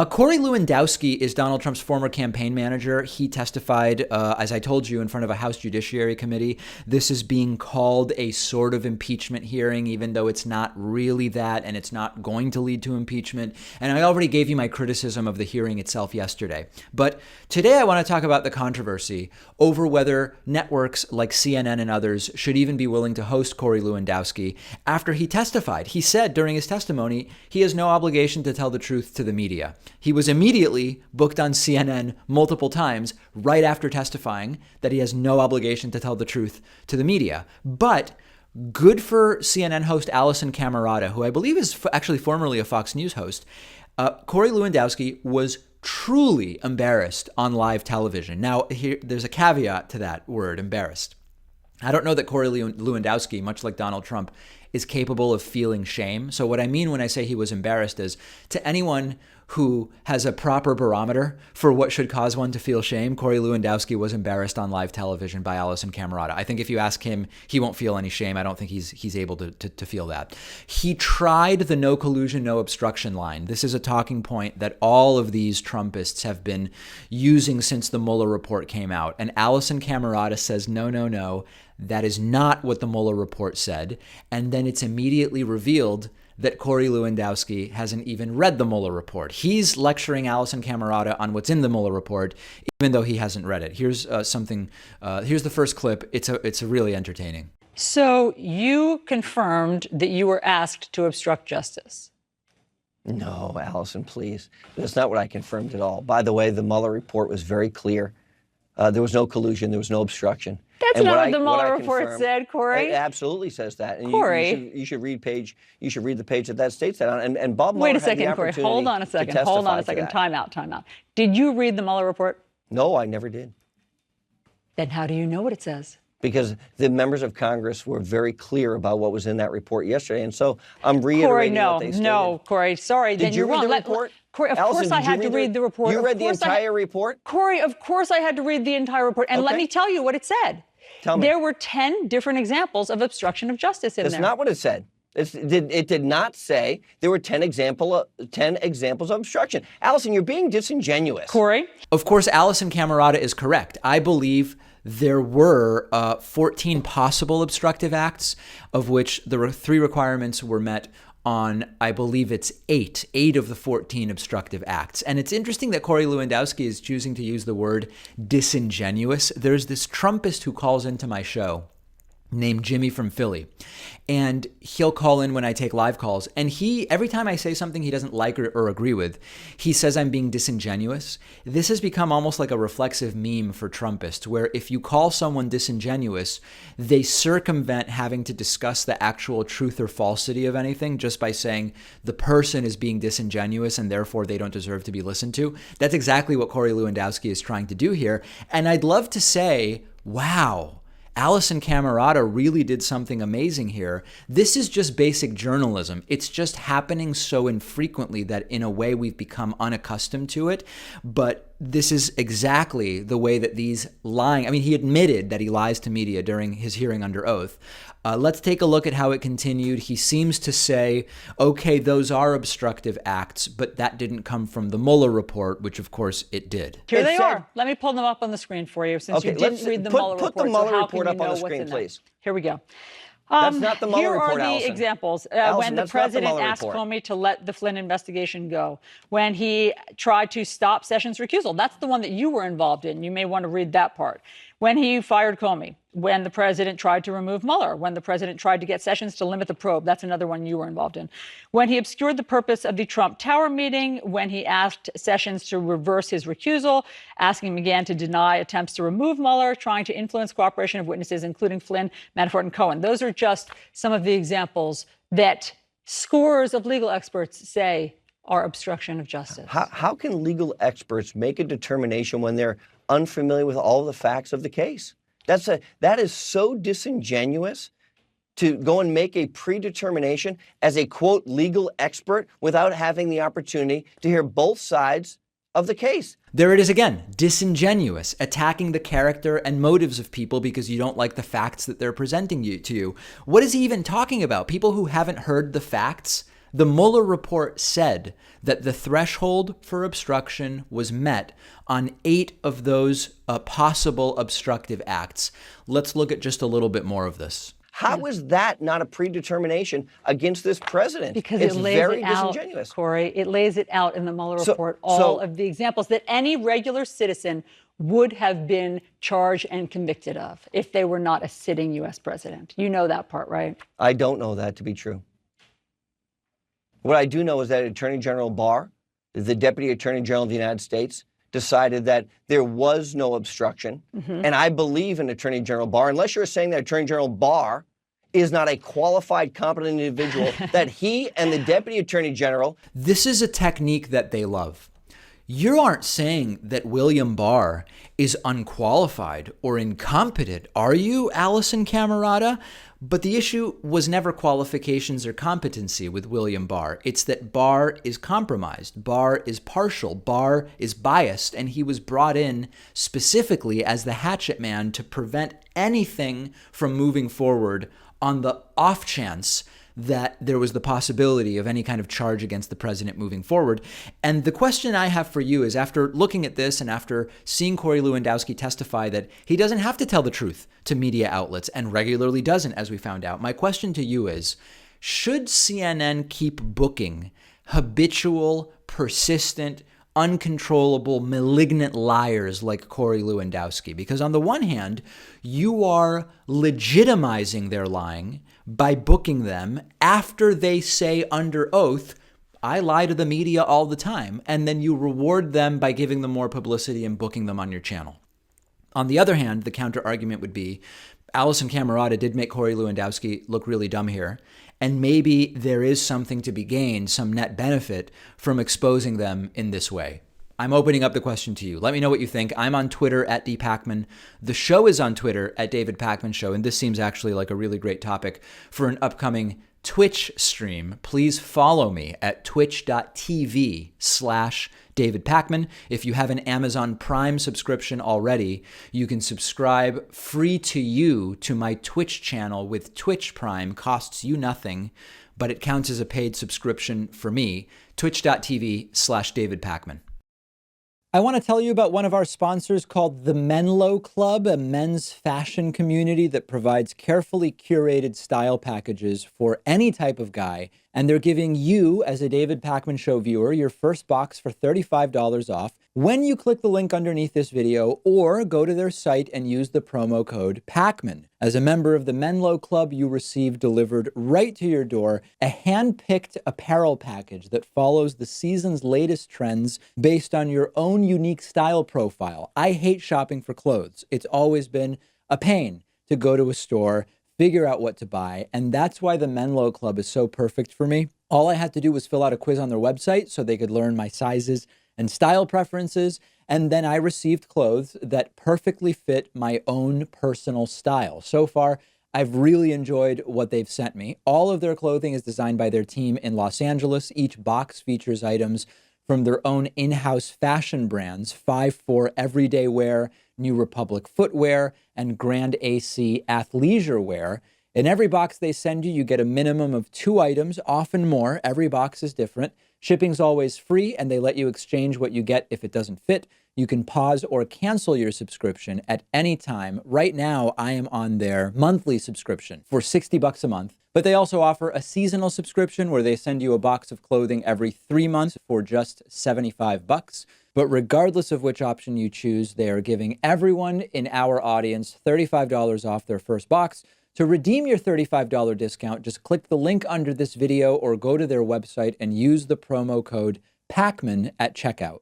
Corey Lewandowski is Donald Trump's former campaign manager. He testified, as I told you, in front of a House Judiciary Committee. This is being called a sort of impeachment hearing, even though it's not really that, and it's not going to lead to impeachment. And I already gave you my criticism of the hearing itself yesterday. But today I want to talk about the controversy over whether networks like CNN and others should even be willing to host Corey Lewandowski after he testified. He said during his testimony he has no obligation to tell the truth to the media. He was immediately booked on CNN multiple times right after testifying that he has no obligation to tell the truth to the media. But good for CNN host Alisyn Camerota, who I believe is actually formerly a Fox News host. Corey Lewandowski was truly embarrassed on live television. Now, there's a caveat to that word, embarrassed. I don't know that Corey Lewandowski, much like Donald Trump, is capable of feeling shame. So what I mean when I say he was embarrassed is, to anyone who has a proper barometer for what should cause one to feel shame, Corey Lewandowski was embarrassed on live television by Alisyn Camerota. I think if you ask him, he won't feel any shame. I don't think he's able to feel that. He tried the no collusion, no obstruction line. This is a talking point that all of these Trumpists have been using since the Mueller report came out. And Alisyn Camerota says, no, that is not what the Mueller report said. And then it's immediately revealed that Corey Lewandowski hasn't even read the Mueller report. He's lecturing Alisyn Camerota on what's in the Mueller report, even though he hasn't read it. Here's here's the first clip. It's really entertaining. So you confirmed that you were asked to obstruct justice. No, Alisyn, please. That's not what I confirmed at all. By the way, the Mueller report was very clear. There was no collusion. There was no obstruction. That's not what the Mueller report said, Corey. It absolutely says that. And Corey, you should read the page that states that on. And Bob Mueller wait a had the second, Corey. opportunity Hold on a second. to testify Hold on a second. Time out. Did you read the Mueller report? No, I never did. Then how do you know what it says? Because the members of Congress were very clear about what was in that report yesterday. And so I'm reiterating what they stated. No, Corey, sorry. Did you read the report? Corey, of course I had to read the report. You read the entire report? Corey, of course I had to read the entire report. And let me tell you what it said. Tell me. There were 10 different examples of obstruction of justice in there. That's not what it said. It did not say there were 10 examples of obstruction. Alisyn, you're being disingenuous. Corey? Of course, Alisyn Camerota is correct. I believe there were 14 possible obstructive acts, of which the 3 requirements were met on, I believe it's 8 of the 14 obstructive acts. And it's interesting that Corey Lewandowski is choosing to use the word disingenuous. There's this Trumpist who calls into my show named Jimmy from Philly. And he'll call in when I take live calls. And every time I say something he doesn't like or agree with, he says I'm being disingenuous. This has become almost like a reflexive meme for Trumpists, where if you call someone disingenuous, they circumvent having to discuss the actual truth or falsity of anything just by saying the person is being disingenuous and therefore they don't deserve to be listened to. That's exactly what Corey Lewandowski is trying to do here. And I'd love to say, wow, Alisyn Camerota really did something amazing here. This is just basic journalism. It's just happening so infrequently that in a way we've become unaccustomed to it. But this is exactly the way that these lying, he admitted that he lies to media during his hearing under oath. Let's take a look at how it continued. He seems to say, okay, those are obstructive acts, but that didn't come from the Mueller report, which of course it did. Here they are. Let me pull them up on the screen for you since you didn't read the Mueller report. Put the Mueller report up on the screen, please. Here we go. That's not the Mueller report, Here are the Alisyn. examples. Alisyn, when the president asked Comey to let the Flynn investigation go, when he tried to stop Sessions' recusal. That's the one that you were involved in. You may want to read that part. When he fired Comey, when the president tried to remove Mueller, when the president tried to get Sessions to limit the probe. That's another one you were involved in. When he obscured the purpose of the Trump Tower meeting, when he asked Sessions to reverse his recusal, asking him again to deny attempts to remove Mueller, trying to influence cooperation of witnesses, including Flynn, Manafort, and Cohen. Those are just some of the examples that scores of legal experts say are obstruction of justice. How can legal experts make a determination when they're unfamiliar with all the facts of the case? That is so disingenuous to go and make a predetermination as a, quote, legal expert without having the opportunity to hear both sides of the case. There it is again, disingenuous, attacking the character and motives of people because you don't like the facts that they're presenting to you. What is he even talking about? People who haven't heard the facts? The Mueller report said that the threshold for obstruction was met on 8 of those possible obstructive acts. Let's look at just a little bit more of this. How is that not a predetermination against this president? Because it's it lays very it out, disingenuous. Corey. It lays it out in the Mueller report, all of the examples that any regular citizen would have been charged and convicted of if they were not a sitting U.S. president. You know that part, right? I don't know that to be true. What I do know is that Attorney General Barr, the Deputy Attorney General of the United States, decided that there was no obstruction. And I believe in Attorney General Barr, unless you're saying that Attorney General Barr is not a qualified, competent individual, that he and the Deputy Attorney General. This is a technique that they love. You aren't saying that William Barr is unqualified or incompetent, are you, Alisyn Camerota? But the issue was never qualifications or competency with William Barr. It's that Barr is compromised, Barr is partial, Barr is biased, and he was brought in specifically as the hatchet man to prevent anything from moving forward on the off chance that there was the possibility of any kind of charge against the president moving forward. And the question I have for you is, after looking at this and after seeing Corey Lewandowski testify that he doesn't have to tell the truth to media outlets and regularly doesn't, as we found out, my question to you is, should CNN keep booking habitual, persistent, uncontrollable, malignant liars like Corey Lewandowski? Because on the one hand, you are legitimizing their lying by booking them after they say under oath, I lie to the media all the time, and then you reward them by giving them more publicity and booking them on your channel. On the other hand, the counter argument would be, Alisyn Camerota did make Corey Lewandowski look really dumb here, and maybe there is something to be gained, some net benefit from exposing them in this way. I'm opening up the question to you. Let me know what you think. I'm on Twitter at @DPakman. The show is on Twitter at David Pakman Show, and this seems actually like a really great topic for an upcoming Twitch stream. Please follow me at twitch.tv/David Pakman. If you have an Amazon Prime subscription already, you can subscribe free to you to my Twitch channel with Twitch Prime. Costs you nothing, but it counts as a paid subscription for me. Twitch.tv/David Pakman. I want to tell you about one of our sponsors called the Menlo Club, a men's fashion community that provides carefully curated style packages for any type of guy. And they're giving you, as a David Pakman Show viewer, your first box for $35 off when you click the link underneath this video or go to their site and use the promo code PAKMAN. As a member of the Menlo Club, you receive delivered right to your door a hand-picked apparel package that follows the season's latest trends based on your own unique style profile. I hate shopping for clothes. It's always been a pain to go to a store, figure out what to buy, and that's why the Menlo Club is so perfect for me. All I had to do was fill out a quiz on their website so they could learn my sizes and style preferences, and then I received clothes that perfectly fit my own personal style. So far, I've really enjoyed what they've sent me. All of their clothing is designed by their team in Los Angeles. Each box features items from their own in-house fashion brands, 5 everyday wear, New Republic footwear, and Grand AC athleisure wear. In every box they send you, you get a minimum of 2 items, often more. Every box is different. Shipping's always free, and they let you exchange what you get if it doesn't fit. You can pause or cancel your subscription at any time. Right now, I am on their monthly subscription for $60 a month. But they also offer a seasonal subscription where they send you a box of clothing every 3 months for just $75. But regardless of which option you choose, they are giving everyone in our audience $35 off their first box. To redeem your $35 discount, just click the link under this video or go to their website and use the promo code PAKMAN at checkout.